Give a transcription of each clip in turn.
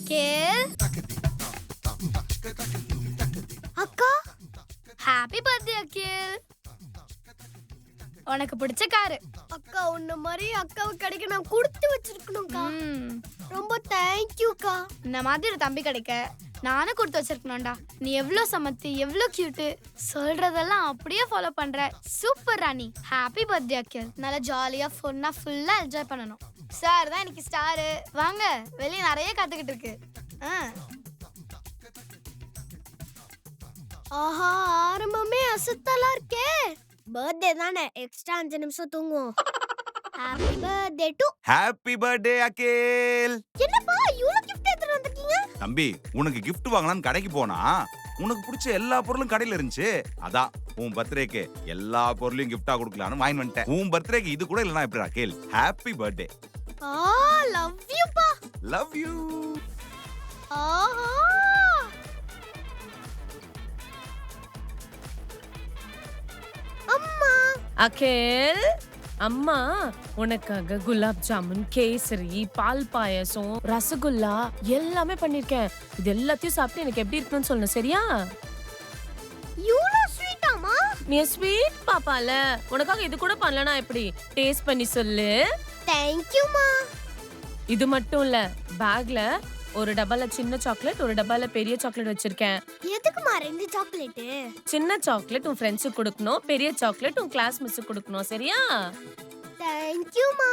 அகில் அக்கா happy birthday அகில். உனக்கு பிடிச்ச காரு. அக்கா உன்ன மாதிரி அக்காவுக்கு கிடைக்க நான் கொடுத்து வச்சிருக்கணும்க்கா. ரொம்ப தேங்க்யூக்கா. இந்த மாதிரி ஒரு தம்பி கிடைக்க நானும் கொடுத்து வச்சிருக்கணும்டா. நீ எவ்வளோ சமத்தி, எவ்வளோ கியூட்டு, சொல்றதெல்லாம் அப்படியே ஃபாலோ பண்ற. சூப்பர் ராணி. ஹாப்பி பர்த்டே அகில். நல்லா ஜாலியா ஃபன்னா ஃபுல்லா என்ஜாய் பண்ணணும். சார் தான் இன்னைக்கு ஸ்டாரு. வாங்க, வெளியே நிறைய காத்துக்கிட்டு இருக்கு. ஆஹா, ஆரம்பமே அசத்தலா இருக்கே. பர்த்டே தானே, எக்ஸ்ட்ரா 5 நிமிஷம் தூங்குவோம். Happy birthday to. Happy birthday Akhil. என்னப்பா இவ்ளோ gift எடுத்துட்டு வந்திருக்கீங்க? தம்பி, உனக்கு gift வாங்கலாம்னு கடைக்கு போனா உனக்கு பிடிச்ச எல்லா பொருளும் கடையில இருந்துச்சு. அதான் உன் பர்த்டேக்கு எல்லா பொருளையும் gift-ஆ கொடுக்கலாம்னு வாங்கி வந்துட்டேன். உன் பர்த்டேக்கு இது கூட இல்லனா எப்படி Akhil? Happy birthday. Love you பா. Love you. ஆஹா. அம்மா. அகில், அம்மா உனக்காக குலாப் ஜாமுன், கேசரி, பால் பாயசம், ரசகுல்லா எல்லாமே பண்ணிருக்கேன். இது எல்லாத்தையும் சாப்பிட்டு எனக்கு எப்படி இருக்குன்னு சொல்லணும், சரியா? இவ்ளோ ஸ்வீட்டாமா? நீ ஸ்வீட் பாப்பால, உனக்காக இது கூட பண்ணலனா எப்படி? டேஸ்ட் பண்ணி சொல்லு. தேங்க் யூ மா. இது மட்டும் இல்ல, பேக்ல ஒரு டப்பால சின்ன சாக்லேட், ஒரு டப்பால பெரிய சாக்லேட் வச்சிருக்கேன். எதுக்குமா 2 சாக்லேட்? சின்ன சாக்லேட் உன் ஃப்ரெண்ட்ஸுக்கு கொடுக்கணும், பெரிய சாக்லேட் உன் கிளாஸ் மிஸ்ஸுக்கு கொடுக்கணும், சரியா? தேங்க் யூ மா.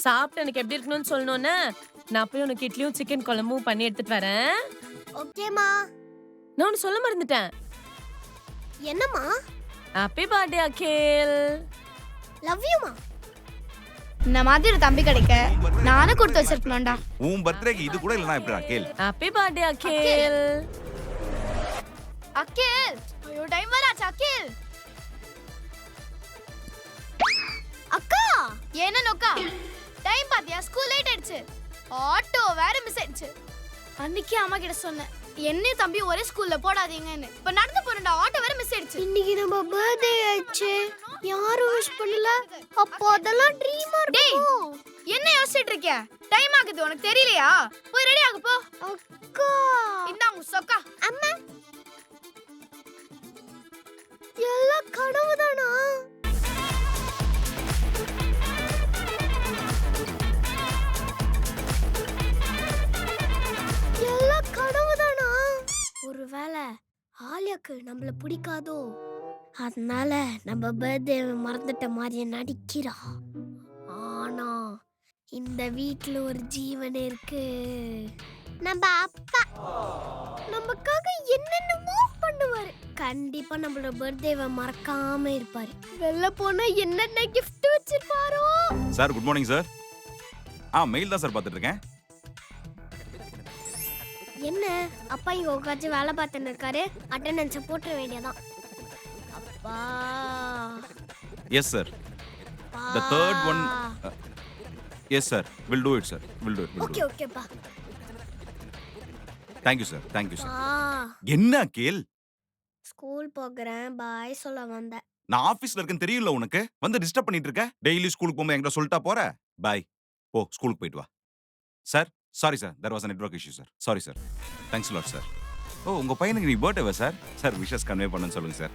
சாப்பிட்டு எனக்கு எப்படி இருக்கணும்னு சொல்லணும்னு நான் போய் உனக்கு இட்லியும் சிக்கன் குழம்பும் பண்ணி எடுத்துட்டு வரேன். ஓகேமா. நான் ஒன்னு சொல்ல மறந்துட்டேன். என்னம்மா? Happy birthday Akhil. Love you மா. இந்த மாதிரி ஒரு தம்பி கிடைக்க நானும் கொடுத்து வச்சிருக்கணும்டா. உன் பர்த்டேக்கு இது கூட இல்லனா எப்படி அகில்? ஹாப்பி பர்த்டே அகில். அகில், ஐயோ டைம் வராச்சு அகில். அக்கா என்ன நோக்கா? டைம் பாத்தியா? ஸ்கூல் லேட் ஆயிடுச்சு. ஆட்டோ வேற மிஸ் ஆயிடுச்சு. அன்னைக்கு அம்மா கிட்ட சொன்னேன், என்ன தம்பி ஒரே ஸ்கூல்ல போடாதீங்கன்னு. இப்ப நடந்து போறேன்டா, ஆட்டோ வேற மிஸ் ஆயிடுச்சு. இன்னைக்கு நம்ம பர்த்டே ஆயிடுச்சு, யாரும் விஷ் பண்ணல. அப்போ அதெல்லாம் ட்ரீமா இருக்கும். என்ன யோசிச்சிட்டு இருக்கிய? டைம் ஆகுது, உனக்கு தெரியலையா? போய் ரெடி ஆகு போ. அக்கா இந்தாங்க சொக்கா. அம்மா, எல்லாம் கனவுதானா? எல்லாம் கனவுதானா? ஒருவேளை ஆலியாக்கு நம்மள பிடிக்காதோ, அதனால நம்ம பர்த்டே மறந்துட்ட மாதிரியே நடிக்கிறா. ஆனா இந்த வீட்ல ஒரு ஜீவன் இருக்கு. நம்ம அப்பா நமக்காக என்னென்னமோ பண்ணுவாரு. கண்டிப்பா நம்மளோட பர்த்டேவை மறக்காம இருப்பாரு. வெளில போனா என்னென்ன gift வச்சிருப்பாரோ. Sir good morning sir. Mail தான் சார் பார்த்துட்டு இருக்கேன். என்ன அப்பா இங்க உட்காந்து வேலை பார்த்துன்னு இருக்காரு, அட்டெண்டன்ஸை போட்டுற வேண்டியதான். அப்பா yes sir. The third one. Yes sir. We'll do it sir. We'll do it. Okay ஓகேப்பா. Thank you sir. Thank you sir. என்ன அகில்? ஸ்கூல் போகிறேன், பாய் சொல்ல வந்தேன். நான் ஆபீஸ்ல இருக்கேன்னு தெரியல உனக்கு? வந்து டிஸ்டர்ப் பண்ணிட்டு இருக்க. டெய்லி ஸ்கூலுக்கு போகும்போது என்கிட்ட சொல்லிட்டா போற. பாய். போ ஸ்கூலுக்கு போயிட்டு வா. Sir sorry sir, there was a network issue sir. Sorry sir. Thanks a lot sir. உங்க பையனுக்கு நீ பர்த்டேவா சார்? சார் விஷஸ் கன்வே பண்ணுன்னு சொல்லுங்க சார்.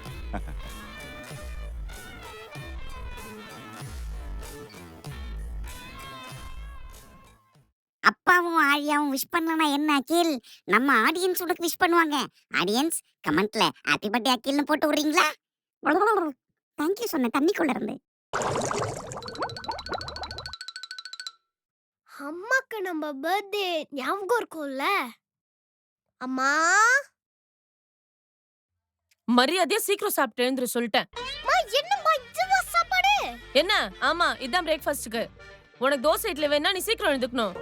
அப்பாவும் ஆழியாவும் விஷ் பண்ணலனா என்ன அகில்? நம்ம ஆடியன்ஸ் உனக்கு விஷ் பண்ணுவாங்க. ஆடியன்ஸ் கமெண்ட்ல ஹாப்பி பர்த்டே அகில்னு போட்டு விடுறீங்களா? தேங்க் யூ சொன்ன தண்ணிக்குள்ள இருந்து. அம்மாக்கு நம்ம பர்த்டே ஞாபகம் இருக்கும்ல? அம்மா மரியாதையா சீக்கிரம் சாப்பிட்டு எழுந்துரு சொல்லிட்டேன். என்னம்மா இதுவா சாப்பாடு? என்ன? ஆமா, இதான் பிரேக்ஃபாஸ்ட்க்கு. உனக்கு தோசை இட்லி வேணா நீ சீக்கிரம் எழுந்துக்கணும்.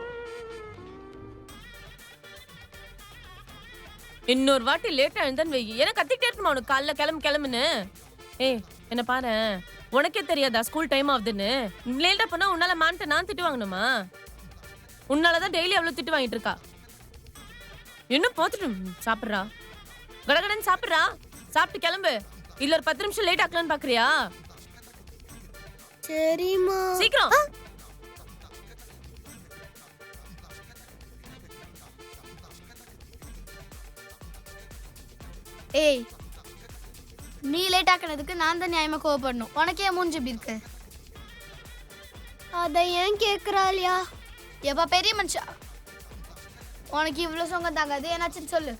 இன்னொரு வாட்டி லேட்டா எழுந்தன்னு வை. ஏன்னா கத்திக்கிட்டே இருக்கணுமா உனக்கு காலைல கிளம்புன்னு? ஏய் என்ன பாரு, உனக்கே தெரியாதா ஸ்கூல் டைம் ஆகுதுன்னு? லேட்டா போனா உன்னால மான்ட்ட நான் திட்டு வாங்கணுமா? உன்னாலதான் டெய்லி அவ்வளவு திட்டு வாங்கிட்டு இருக்கா. இன்னும் போத்துட்டு சாப்பிடுறா, கடகடன்னு சாப்பிடுறா. சாப்பிட்டு கிளம்பு, இல்ல ஒரு 10 நிமிஷம் லேட் ஆக்கலான்னு பாக்குறியா? சரிம்மா. சீக்கிரம். ஏய், நீ லேட் ஆக்குனதுக்கு நான் தான் நியாயமா கோவப்படணும். உனக்கு ஏன் மூஞ்சி இப்படி இருக்கு? அத ஏன் கேக்குறாளியா? எப்பா பெரிய மனுஷா, உனக்கு இவ்வளவு சொங்கம் தாங்காது, என்னாச்சுன்னு சொல்லு.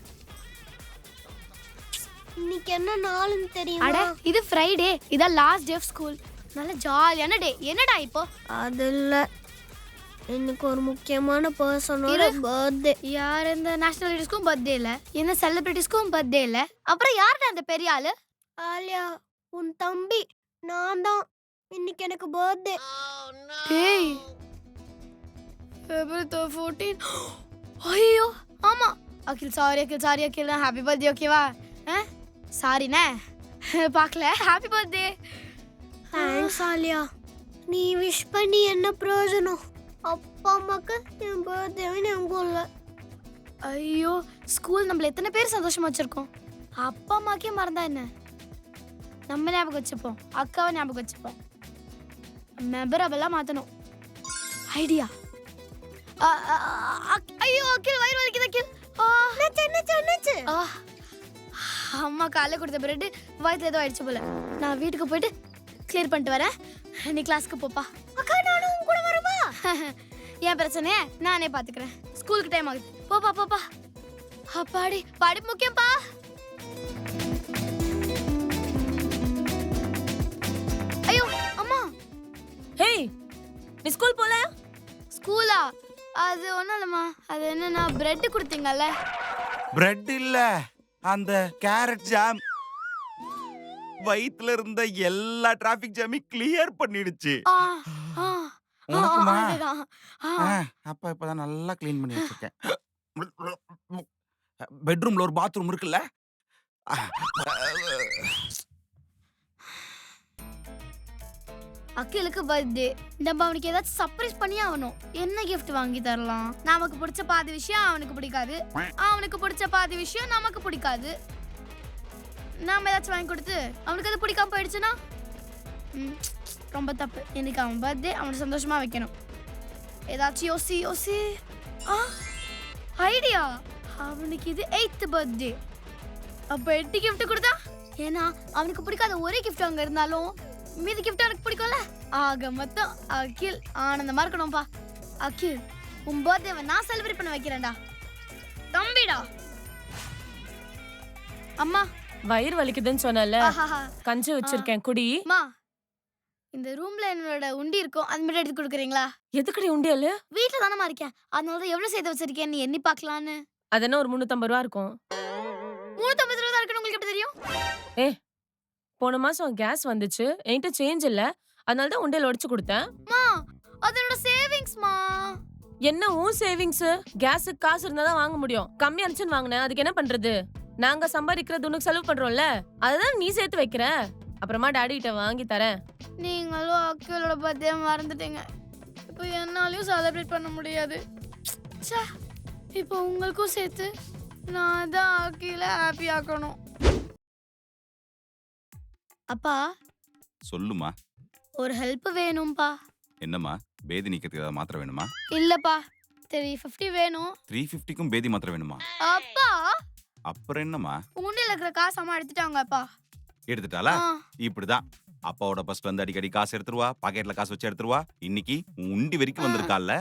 இன்னைக்கு என்ன நாளுன்னு அட, தெரியுமா? இது ஃப்ரைடே, இதான் லாஸ்ட் டே ஆஃப் ஸ்கூல். நல்ல ஜாலியான டே. என்னடா இப்போ? அது இல்ல, இன்னைக்கு ஒரு முக்கியமான பர்சனோட பர்த்டே. யார் இந்த நேஷனாலிட்டிஸ்க்கும் பர்த்டே இல்ல, இந்த செலிபிரிட்டிஸ்க்கும் பர்த்டே இல்ல, அப்புறம் யார்டா அந்த பெரிய ஆளு? ஆலியா, உன் தம்பி நான் தான். இன்னைக்கு எனக்கு பர்த்டே. ஏய், February 14. ஐயோ ஆமா. அகில் சாரி அகில், ஹாப்பி பர்த்டே. ஓகேவா? சாரிண்ணே, பார்க்கல. Happy birthday. தேங்க்ஸ் ஆலியா. நீ விஷ் பண்ணி என்ன பிரயோஜனம்? அப்பா அம்மாக்கு என் பர்த்டேவே ஞாபகம் இல்ல. ஐயோ, ஸ்கூல் நம்மள எத்தனை பேர் சந்தோஷமா வச்சிருக்கோம். அப்பா அம்மாக்கே மறந்தா என்ன? நம்ம ஞாபகம் வச்சுப்போம், அக்காவை ஞாபகம் வச்சுப்போம். மெமரபிளா மாத்தணும். ஐடியா. ஐயோ அகில், வயிறு வலிக்குது அகில். என்னாச்சு? அம்மா காலைல கொடுத்த பிரெட் வயித்துல ஏதோ ஆயிடுச்சு போல. நான் வீட்டுக்கு போயிட்டு கிளியர் பண்ணிட்டு வரேன். நீ கிளாஸ்க்கு போப்பா. அக்கா, நானும் உன் கூட வரவா? என் பிரச்சனையே நானே பாத்துக்கிறேன். ஸ்கூலுக்கு டைம் ஆகுது. போப்பா. அப்பாடி, படிப்பு முக்கியம்ப்பா. ஐயோ அம்மா. ஹேய், நீ ஸ்கூல் போல? ஸ்கூலா? அது ஒண்ணும் இல்லம்மா. அது என்னன்னா பிரெட் கொடுத்தீங்கல்ல. பிரெட் இல்ல, அந்த கேரட் ஜாம் வயித்துல இருந்த எல்லா டிராபிக் ஜாமையும் கிளியர் பண்ணிடுச்சு. உனக்குமா? அதுதான். அப்பா இப்பதான் நல்லா க்ளீன் பண்ணி வச்சிருக்கேன். பெட்ரூம்ல ஒரு பாத்ரூம் இருக்குல்ல, அகிலுக்கு பர்த்டே, நம்ம அவனுக்கு ஏதாச்சும் சர்ப்ரைஸ் பண்ணி ஆகணும். என்ன gift வாங்கி தரலாம்? நமக்கு பிடிச்ச பாதி விஷயம் அவனுக்கு பிடிக்காது, அவனுக்கு பிடிச்ச பாதி விஷயம் நமக்கு பிடிக்காது. நாம ஏதாச்சும் வாங்கி கொடுத்து அவனுக்கு அது பிடிக்காம போயிடுச்சுன்னா ரொம்ப தப்பு. இன்னைக்கு அவன் பர்த்டே, அவனை சந்தோஷமா வைக்கணும். ஏதாச்சும் யோசி. ஐடியா. அவனுக்கு இது 8th பர்த்டே. அப்ப 8 gift கொடுத்தா, ஏன்னா அவனுக்கு பிடிக்காத ஒரே gift அங்க இருந்தாலும் மீதி gift எனக்கு பிடிக்கும்ல. ஆக மொத்தம் அகில் ஆனந்தமா இருக்கணும்பா. அகில், உன் பர்த்டேவை நான் செலிப்ரேட் பண்ண வைக்கிறேன்டா. தம்பிடா. அம்மா, வயிறு வலிக்குதுன்னு சொன்னல, ஆஹாஹா. கஞ்சி வச்சிருக்கேன், குடி. அம்மா, இந்த ரூம்ல என்னோட உண்டி இருக்கும், அது மட்டும் எடுத்து கொடுக்குறீங்களா? எதுக்குடி உண்டியல்? வீட்டுல தானமா இருக்கேன், அதனால தான் எவ்வளவு சேர்த்து வச்சிருக்கேன் நீ எண்ணி பார்க்கலான்னு. அது என்ன ஒரு 350 ரூபா இருக்கும். 350 ரூபா தான் இருக்குன்னு உங்களுக்கு எப்படி தெரியும்? போன மாசம் கேஸ் வந்துச்சு, என்கிட்ட சேஞ்ச் இல்ல, அதனால தான் உண்டியல் உடைச்சு கொடுத்தேன். மா, அது என்னோட சேவிங்ஸ்மா. என்ன உன் சேவிங்ஸ்? கேஸுக்கு காசு இருந்தா தான் வாங்க முடியும். கம்மி அனுச்சுன்னு வாங்கினேன், அதுக்கு என்ன பண்றது? நாங்க சம்பாதிக்கிறது உனக்கு செலவு பண்றோம்ல, அதுதான் நீ சேர்த்து வைக்கிற. அப்புறமா டாடி கிட்ட வாங்கி தரேன். நீங்களும் அக்கிலோட பர்த்டே மறந்துட்டீங்க. இப்போ என்னாலையும் செலிப்ரேட் பண்ண முடியாது. ச்சே, இப்போ உங்களுக்கும் சேர்த்து நான் தான் அக்கில ஹாப்பி ஆக்கணும். அப்பா, சொல்லுமா. ஒரு ஹெல்ப் வேணும்பா. என்னம்மா, பேதி நீக்கிறதுக்கு ஏதாவது மாத்திரை வேணுமா? இல்லப்பா, 350 வேணும். 350க்கும் பேதி மாத்திரை வேணுமா? அப்பா, அப்புறம் என்னம்மா? உண்டியல இருக்கிற காசு அம்மா எடுத்துட்டாங்கப்பா. எடுத்துட்டாளா? ஆ. இப்படிதான் அப்பாவோட பர்ஸ்ல இருந்து அடிக்கடி காசு எடுத்துருவா, பாக்கெட்ல காசு வச்சு எடுத்துருவா. இன்னைக்கு உன் உண்டி வரைக்கும் வந்திருக்கால.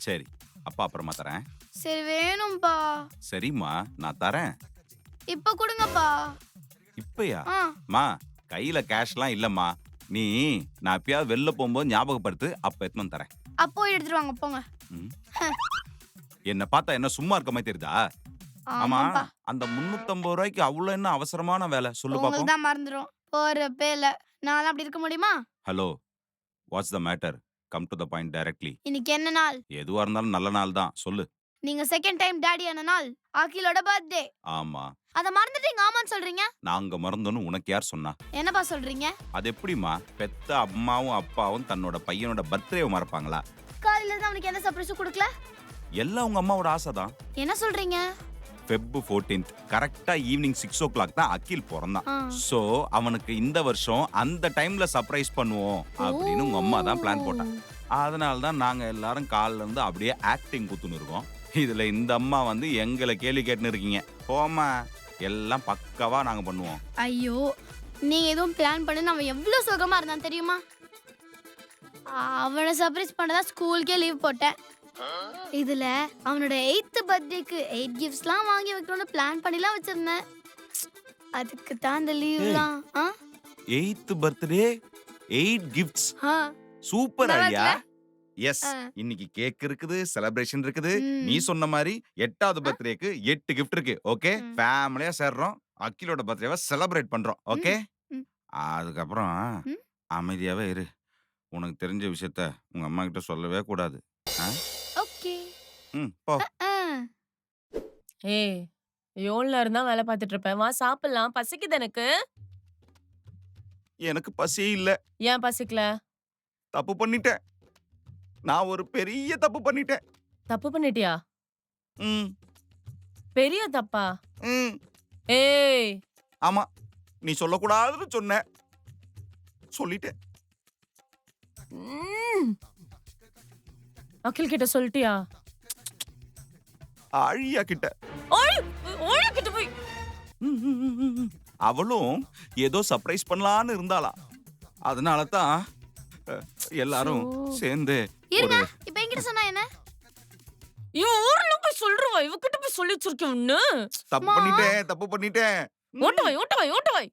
சரி, அப்பா அப்புறமா தரேன். சரி, வேணும்பா. சரிம்மா, நான் தரேன். இப்ப கொடுங்கப்பா. இப்பயா? ஆ, மா, கையில கேஷ்லாம் இல்லம்மா. நீ நான் எப்பயாவது வெளில போகும்போது ஞாபகப்படுத்து, அப்ப எத்தனை தரேன். அப்போ எடுத்துட்டு வாங்க போங்க. ம். என்ன பார்த்தா என்ன சும்மா இருக்க மாதிரி தெரியுதா? ஆமா, ஆமாப்பா. அந்த 350 ரூபாய்க்கு அவ்வளவு என்ன அவசரமான வேலை சொல்லு உங்களுக்கு பாப்போம். தான் மறந்துரும். போறப்பே இல்ல. நான் அப்படி இருக்க முடியுமா? Hello, what's the matter? Come to the point directly. இன்னைக்கு என்ன நாள்? எதுவா இருந்தாலும் நல்ல நாள் தான், சொல்லு. நீங்க செகண்ட் டைம் டாடி ஆன நாள், அகிலோட பர்த்டே. ஆமா, அத மறந்துட்டீங்க ஆமான்னு சொல்றீங்க. நாங்க மறந்தோன்னு உனக்கு யார் சொன்னா? என்னப்பா சொல்றீங்க? அது எப்படிமா, பெத்த அம்மாவும் அப்பாவும் தன்னோட பையனோட பர்த்டேவை மறப்பாங்களா? காலையில இருந்து அவனுக்கு எந்த சர்ப்ரைஸும் கொடுக்கல. எல்லாம் உங்க அம்மாவோட ஆசை தான். என்ன சொல்றீங்க? Feb 14th கரெக்டா ஈவினிங் 6 o'clock தான் அகில் பிறந்தான். ஆ. சோ அவனுக்கு இந்த வருஷம் அந்த டைம்ல சர்ப்ரைஸ் பண்ணுவோம் அப்படின்னு உங்க அம்மா தான் பிளான் போட்டாங்க. அதனால தான் நாங்க எல்லாரும் கால்ல இருந்து அப்படியே ஆக்டிங் குத்துன்னு இருக்கோம். இதுல இந்த அம்மா வந்து எங்களை கேள்வி கேட்டுன்னு இருக்கீங்க. போமா, எல்லாம் பக்காவா நாங்க பண்ணுவோம். ஐயோ நீங்க எதுவும் பிளான் பண்ணு, அவன் எவ்வளவு சுகமா இருந்தான் தெரியுமா? அவனை சர்ப்ரைஸ் பண்ணதா ஸ்கூலுக்கே லீவ் போட்டேன். இதுல அவனோட 8th பர்த்டேக்கு 8 கிஃப்ட்ஸ்லாம் வாங்கி வைக்கணும்னு பிளான் பண்ணிலாம் வச்சிருந்தேன். அதுக்கு தான் இந்த லீவ்லாம். 8th birthday 8 gifts. சூப்பர் நல்லா ஐடியா. இருக்குல்ல? எஸ், இன்னைக்கு கேக் இருக்குது, செலிப்ரேஷன் இருக்குது. ம். நீ சொன்ன மாதிரி 8வது பர்த்டேக்கு 8 கிஃப்ட் இருக்கு. ஓகே, ம். ஃபேமிலியா சேர்றோம், அகிலோட பர்த்டேவை செலிப்ரேட் பண்றோம். ஓகே, ம். அதுக்கப்புறம் ம். அமைதியாவே இரு. உனக்கு தெரிஞ்ச விஷயத்த உங்க அம்மா கிட்ட சொல்லவே கூடாது. ஓகே. போ. ஏய் எவ்வளவு நேரம் தான் வேலை பார்த்துட்டு இருப்பேன், வா சாப்பிடலாம், பசிக்குது எனக்கு. எனக்கு பசியே இல்ல. ஏன் பசிக்கல? தப்பு பண்ணிட்டேன். நான் ஒரு பெரிய தப்பு பண்ணிட்டேன். தப்பு பண்ணிட்டியா? ம், பெரிய தப்பா? ம். ஏய் ஆமா, நீ சொல்லக்கூடாதுன்னு சொன்ன, சொல்லிட்டேன். ம். அகில் கிட்ட சொல்லிட்டியா? ஆழியா கிட்ட. ஓடி கிட்ட போய் அவளும் ஏதோ சர்ப்ரைஸ் பண்ணலான்னு இருந்தாளாம். அதனால தான் எல்லாரும் சேர்ந்து இருங்க, ஒரு இப்போ என்கிட்ட சொன்னா என்ன? இவன் ஊர்ல போய் சொல்றவா, இவகிட்ட போய் சொல்லி வச்சிருக்கேன் ஒண்ணு. தப்பு பண்ணிட்டேன். ஓட்டவாய்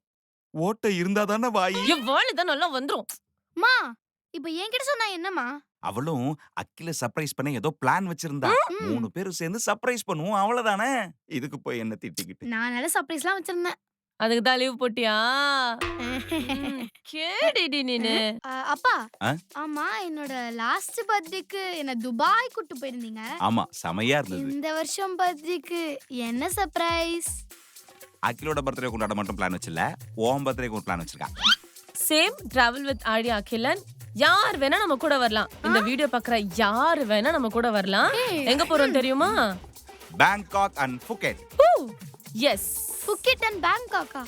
ஓட்டை இருந்தா தானே வாய். என் வாயில நல்லா வந்துரும். மா இப்போ என்கிட்ட சொன்னா என்னம்மா? அவளும் அக்கில சர்ப்ரைஸ் பண்ண ஏதோ பிளான் வச்சிருந்தா. 3 பேரும் சேர்ந்து சர்ப்ரைஸ் பண்ணுவோம், அவ்வளவுதானே. இதுக்கு போய் என்ன திட்டிக்கிட்டு. நான் நல்ல சர்ப்ரைஸ்லாம் வச்சிருந்தேன். அதுக்கு தான் லீவ் போட்டியா? கேடிடி நீனு. அப்பா, ஆ? ஆமா என்னோட லாஸ்ட் பர்த்டேக்கு என்ன துபாய் கூட்டு போயிருந்தீங்க. ஆமா, செமையா இருந்தது. இந்த வருஷம் பர்த்டேக்கு என்ன சர்ப்ரைஸ்? அக்கிலோட பர்த்டே கொண்டாட மட்டும் பிளான் வச்சில்ல, ஓம் பர்த்டேக்கு ஒரு பிளான் வச்சிருக்கா. சேம் டிராவல் வித் ஆழியா அகிலன். யார் வேணா நம்ம கூட வரலாம். இந்த வீடியோ பார்க்குற யார் வேணா நம்ம கூட வரலாம். எங்க போறோம் தெரியுமா? Bangkok and Phuket. Yes, Phuket and பேங்காக்கா?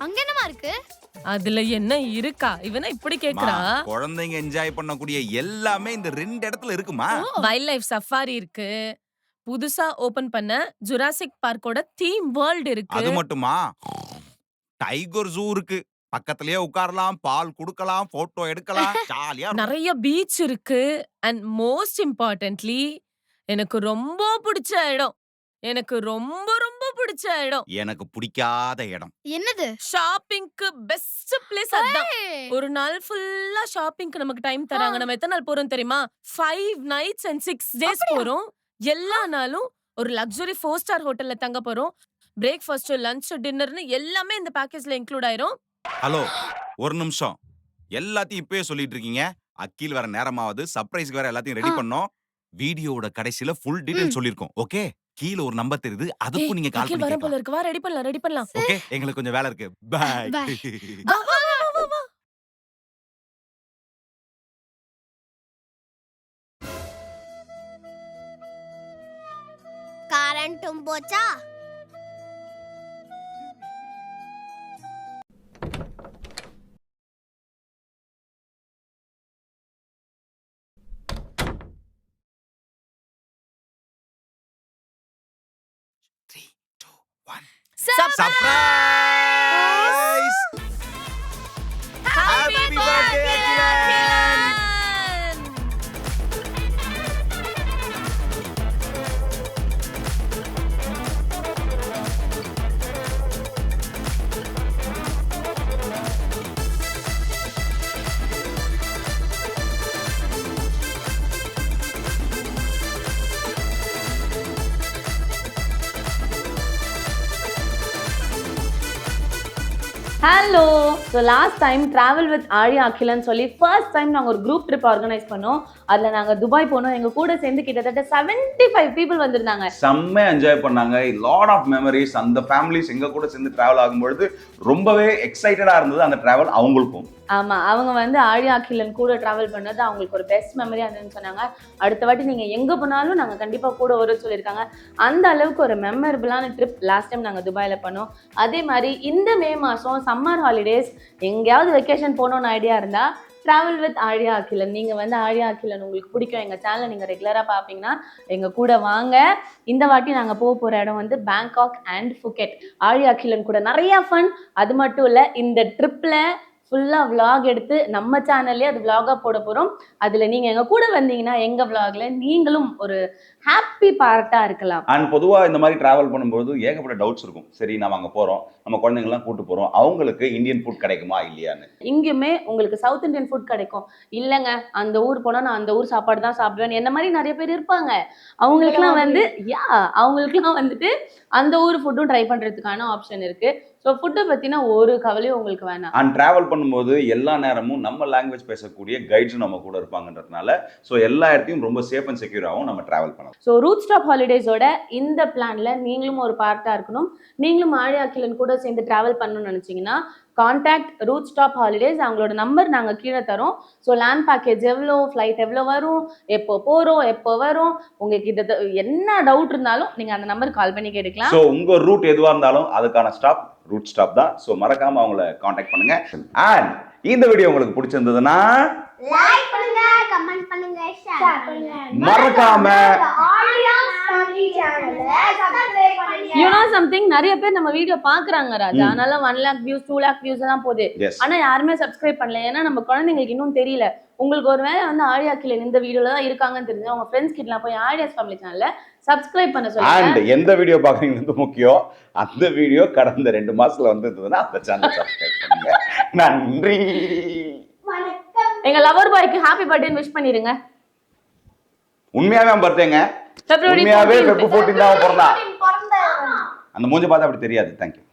அங்க என்னமா இருக்கு? அதுல என்ன இருக்கா? இவனா இப்படி கேக்குறா? குழந்தைங்க என்ஜாய் பண்ணக்கூடிய எல்லாமே இந்த 2 இடத்துல இருக்குமா. வைல்ட் லைஃப் சஃபாரி இருக்கு, புதுசா ஓபன் பண்ண ஜுராசிக் பார்க்கோட தீம் வேர்ல்ட் இருக்கு. அது மட்டுமா, டைகர் ஜூ இருக்கு. பக்கத்துலயே உட்காரலாம், பால் குடுக்கலாம், போட்டோ எடுக்கலாம், ஜாலியா இருக்கும். நிறைய பீச் இருக்கு. அண்ட் மோஸ்ட் இம்பார்ட்டன்ட்லி எனக்கு ரொம்ப பிடிச்ச இடம், எனக்கு ரொம்ப ரொம்ப பிடிச்ச இடம், எனக்கு பிடிக்காத இடம் என்னது? ஷாப்பிங்க்கு பெஸ்ட் பிளேஸ் அதான். ஏய், ஒரு நாள் ஃபுல்லா ஷாப்பிங்க்கு நமக்கு டைம் தராங்க. நம்ம எத்தனை நாள் போறோம் தெரியுமா? 5 nights and 6 days போறோம். எல்லா நாளும் ஒரு லக்ஸுரி 4 star ஹோட்டல்ல தங்க போறோம். பிரேக்ஃபாஸ்ட், லஞ்ச், டின்னர்னு எல்லாமே இந்த பேக்கேஜ்ல இன்க்ளூட் ஆயிரும். ஹலோ, ஒரு நிமிஷம். எல்லாத்தையும் இப்பவே சொல்லிட்டு இருக்கீங்க. அக்கில் வர நேரமாவது, சர்ப்ரைஸ்க்கு வேற எல்லாத்தையும் ரெடி பண்ணோம். வீடியோவோட கடைசில ஃபுல் டீடைல் சொல்லிருக்கோம். ஓகே, கீழ ஒரு நம்பர் தெரியுது, அதுக்கு நீங்க கால் அகில் பண்ணி வர போல கேட்கலாம். இருக்கு, வா ரெடி பண்ணலாம். ஓகே, எங்களுக்கு கொஞ்சம் வேலை இருக்கு. பை. Bye. வா, வா, வா, வா, வா. கரண்ட்டும் போச்சா? Surprise! Happy birthday, Agilan! Hello. So last time travel with ஆழியா அகிலன்னு சொல்லி ஃபர்ஸ்ட் டைம் நாங்கள் ஒரு குரூப் ட்ரிப் ஆர்கனைஸ் பண்ணோம். அதில் நாங்கள் துபாய் போனோம். எங்கள் கூட சேர்ந்து கிட்டத்தட்ட 75 people வந்திருந்தாங்க. செம்மையா என்ஜாய் பண்ணாங்க. Lot of memories. அந்த ஃபேமிலிஸ் எங்க கூட சேர்ந்து டிராவல் ஆகும்பொழுது ரொம்பவே எக்ஸைட்டடா இருந்தது அந்த டிராவல் அவங்களுக்கும். ஆமாம், அவங்க வந்து ஆழியா அகிலன் கூட ட்ராவல் பண்ணது அவங்களுக்கு ஒரு பெஸ்ட் மெமரியாக இருந்ததுன்னு சொன்னாங்க. அடுத்த வாட்டி நீங்கள் எங்கே போனாலும் நாங்கள் கண்டிப்பாக கூட வரும்னு சொல்லியிருக்காங்க. அந்த அளவுக்கு ஒரு மெமரபிளான ட்ரிப் லாஸ்ட் டைம் நாங்கள் துபாயில் பண்ணோம். அதே மாதிரி இந்த மே மாதம் சம்மர் ஹாலிடேஸ் எங்கேயாவது வெக்கேஷன் போகணுன்னு ஐடியா இருந்தால் டிராவல் வித் ஆழியா அகிலன். நீங்க வந்து ஆழியா அகிலன் உங்களுக்கு பிடிக்கும், எங்க சேனலை நீங்க ரெகுலரா பாப்பீங்கன்னா எங்க கூட வாங்க. இந்த வாட்டி நாங்க போற இடம் வந்து பேங்காக் அண்ட் ஃபுகெட். ஆழியா அகிலன் கூட நிறைய ஃபன். அது மட்டும் இல்ல, இந்த ட்ரிப்ல ஃபுல்லா vlog எடுத்து நம்ம சேனல்லே அது vlog-ஆ போட போறோம். அதுல நீங்க எங்க கூட வந்தீங்கன்னா எங்க vlog-ல நீங்களும் ஒரு ஹாப்பி பார்ட்டா இருக்கலாம். அண்ட் பொதுவா இந்த மாதிரி டிராவல் பண்ணும்போது ஏகப்பட்ட டவுட்ஸ் இருக்கும். சரி நம்ம அங்க போறோம், நம்ம குழந்தைங்கலாம் கூட்டு போறோம், அவங்களுக்கு இந்தியன் ஃபுட் கிடைக்குமா இல்லையான்னு. இங்கேயுமே உங்களுக்கு சவுத் இந்தியன் ஃபுட் கிடைக்கும். இல்லைங்க அந்த ஊர் போனா நான் அந்த ஊர் சாப்பாடு தான் சாப்பிடுவேன், என்ன மாதிரி நிறைய பேர் இருப்பாங்க. அவங்களுக்குலாம் வந்து அவங்களுக்குலாம் வந்துட்டு அந்த ஊர் ஃபுட்டும் ட்ரை பண்றதுக்கான ஆப்ஷன் இருக்கு. ஸோ ஃபுட்டை பத்தின ஒரு கவலையும் உங்களுக்கு வேணாம். அண்ட் டிராவல் பண்ணும்போது எல்லா நேரமும் நம்ம லாங்குவேஜ் பேசக்கூடிய கைட்ஸும் நம்ம கூட இருப்பாங்கன்றதுனால ஸோ எல்லா இடத்தையும் ரொம்ப சேஃப் அண்ட் செக்யூராகவும் நம்ம டிராவல் பண்ணலாம். ஸோ ரூட் ஸ்டாப் ஹாலிடேஸோட இந்த பிளான்ல நீங்களும் ஒரு பார்ட்டா இருக்கணும். நீங்களும் ஆழியா அகிலன் கூட சேர்ந்து டிராவல் பண்ணணும்னு நினைச்சீங்கன்னா கான்டாக்ட் ரூட் ஸ்டாப் ஹாலிடேஸ். அவங்களோட நம்பர் நாங்கள் கீழே தரோம். ஸோ லேண்ட் பேக்கேஜ் எவ்வளோ, ஃப்ளைட் எவ்வளோ வரும், எப்போ போகிறோம், எப்போ வரும், உங்களுக்கு இது என்ன டவுட் இருந்தாலும் நீங்கள் அந்த நம்பருக்கு கால் பண்ணி கேட்டுக்கலாம். ஸோ உங்கள் ரூட் எதுவாக இருந்தாலும் அதுக்கான ஸ்டாப் ரூட் ஸ்டாப் தான். ஸோ மறக்காமல் அவங்கள காண்டாக்ட் பண்ணுங்க. அண்ட் இந்த வீடியோ உங்களுக்கு பிடிச்சிருந்ததுன்னா லைக் பண்ணுங்க, கமெண்ட் பண்ணுங்க, ஷேர் பண்ணுங்க. மறக்காம ஆலியாஸ் ஃபேமிலி சேனலை சப்ஸ்கிரைப் பண்ணுங்க. யூ நோ சம்திங், நிறைய பேர் நம்ம வீடியோ பாக்குறாங்க ராஜா. அதனால 1 lakh வியூஸ் 2 lakh வியூஸ் எல்லாம் போகுது. Yes. ஆனா யாருமே சப்ஸ்கிரைப் பண்ணல. ஏன்னா நம்ம குழந்தைங்களுக்கு இன்னும் தெரியல. உங்களுக்கு ஒருவேளை வந்து ஆழியா அகிலன் இந்த வீடியோல தான் இருக்காங்கன்னு தெரிஞ்சு உங்க ஃப்ரெண்ட்ஸ் கிட்டலாம் போய் ஆழியாஸ் ஃபேமிலி சேனல்ல சப்ஸ்கிரைப் பண்ண சொல்லுங்க. அண்ட் எந்த வீடியோ பார்க்குறீங்கிறது முக்கியம். அந்த வீடியோ கடந்த 2 மாசத்துல வந்ததுன்னா அந்த சேனல் சப்ஸ்கிரைப் பண்ணுங்க. நன்றி. எங்க லவர் பாய்க்கு ஹாப்பி பர்த்டே விஷ் பண்ணிருங்க. உண்மையாவே அவன் பர்த்டேங்க. February உண்மையாவே 14th. February 14 தான் அவன் பிறந்தான். பிறந்த அந்த மூஞ்சி பார்த்தா அப்படி தெரியாது. தேங்க்யூ.